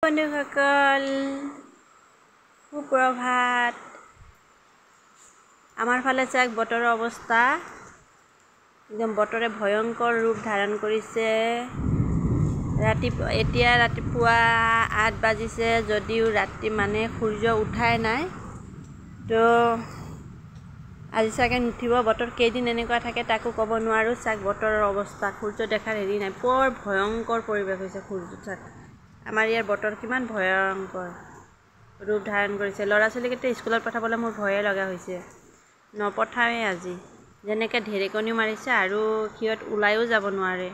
বন্ধুসকল সুপ্ৰভাত। আমাৰ ফালে চাওক বতৰৰ অৱস্থা একদম বতৰে ভয়ংকৰ ৰূপ ধাৰণ কৰিছে। এতিয়া ৰাতিপুৱা 8 বাজিছে যদিও ৰাতি মানে সূৰ্য উঠাই নাই, তো আজি চাগে নুঠিব। বতৰ কেইদিন এনেকুৱা থাকে তাকো ক'ব নোৱাৰোঁ। চাওক বতৰৰ অৱস্থা, সূৰ্য দেখাৰ হেৰি নাই, বৰ ভয়ংকৰ পৰিৱেশ হৈছে। সূৰ্য চাওক আমাৰ ইয়াৰ বতৰ কিমান ভয়ংকৰ ৰূপ ধাৰণ কৰিছে। ল'ৰা ছোৱালীকেইটা স্কুলত পঠাবলৈ মোৰ ভয়ে লগা হৈছে, নপঠাওঁৱেই আজি। যেনেকৈ ঢেৰেকনিও মাৰিছে আৰু সিহঁত ওলাইও যাব নোৱাৰে।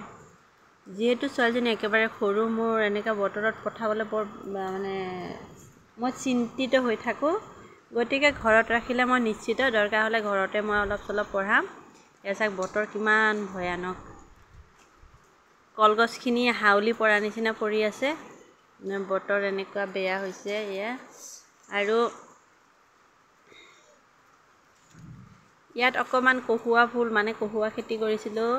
যিহেতু ছোৱালীজনী একেবাৰে সৰু, মোৰ এনেকুৱা বতৰত পঠাবলৈ বৰ মানে মই চিন্তিত হৈ থাকোঁ। গতিকে ঘৰত ৰাখিলে মই নিশ্চিত, দৰকাৰ হ'লে ঘৰতে মই অলপ চলপ পঢ়াম। এয়া চাওক বতৰ কিমান ভয়ানক, কলগছখিনি হাউলি পৰা নিচিনা পৰি আছে। বতৰ এনেকুৱা বেয়া হৈছে এয়া। আৰু ইয়াত অকণমান কহুৱা ফুল মানে কহুৱা খেতি কৰিছিলোঁ।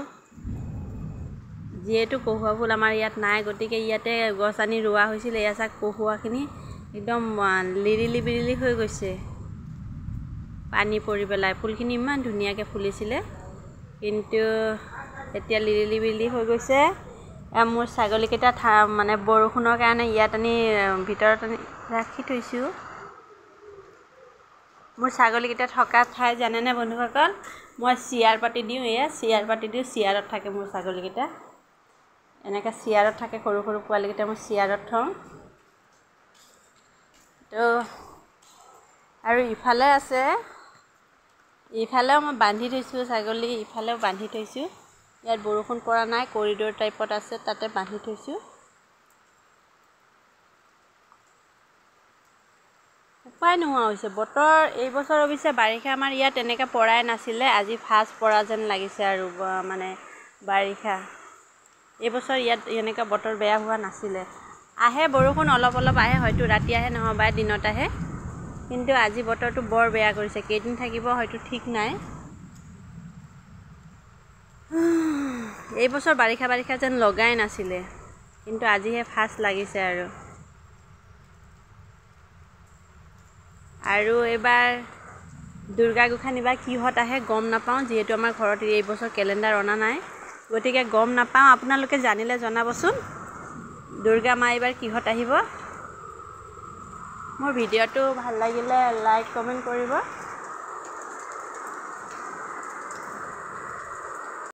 যিহেতু কহুৱা ফুল আমাৰ ইয়াত নাই, গতিকে ইয়াতে গছ আনি ৰোৱা হৈছিল। এয়া চাওক কহুৱাখিনি একদম লিৰিলি বিৰিলি হৈ গৈছে পানী পৰি পেলাই। ফুলখিনি ইমান ধুনীয়াকৈ ফুলিছিলে, কিন্তু এতিয়া লিৰিলি বিৰিলি হৈ গৈছে। মোৰ ছাগলীকেইটা মানে বৰষুণৰ কাৰণে ইয়াত আনি ভিতৰত আনি ৰাখি থৈছোঁ। মোৰ ছাগলীকেইটা থকা ঠাই জানেনে বন্ধুসকল? মই চিয়াৰ পাতি দিওঁ, এয়া চিয়াৰ পাতি দিওঁ, চিয়াৰত থাকে মোৰ ছাগলীকেইটা। এনেকৈ চিয়াৰত থাকে, সৰু সৰু পোৱালীকেইটা মই চিয়াৰত থওঁ। তো আৰু ইফালে আছে, ইফালেও মই বান্ধি থৈছোঁ ছাগলী, ইফালেও বান্ধি থৈছোঁ। ইয়াত বৰষুণ পৰা নাই, কৰিডৰ টাইপত আছে, তাতে বান্ধি থৈছোঁ। উপায় নোহোৱা হৈছে বতৰ। এইবছৰ অৱশ্যে বাৰিষা আমাৰ ইয়াত এনেকৈ পৰাই নাছিলে, আজি ফাৰ্ষ্ট পৰা যেন লাগিছে। আৰু মানে বাৰিষা এইবছৰ ইয়াত এনেকৈ বতৰ বেয়া হোৱা নাছিলে। আহে বৰষুণ অলপ অলপ আহে, হয়তো ৰাতি আহে নহ'বা দিনত আহে, কিন্তু আজি বতৰটো বৰ বেয়া কৰিছে। কেইদিন থাকিব হয়তো ঠিক নাই। এইবছৰ বাৰিষা বাৰিষা যেন লগাই নাছিলে, কিন্তু আজিহে ফাৰ্ষ্ট লাগিছে। আৰু এইবাৰ দুৰ্গা গোঁসানী বা কিহঁত আহে গম নাপাওঁ, যিহেতু আমাৰ ঘৰত এইবছৰ কেলেণ্ডাৰ অনা নাই, গতিকে গম নাপাওঁ। আপোনালোকে জানিলে জনাবচোন, দুৰ্গা মা এইবাৰ কিহঁত আহিব। মোৰ ভিডিঅ'টো ভাল লাগিলে লাইক কমেণ্ট কৰিব।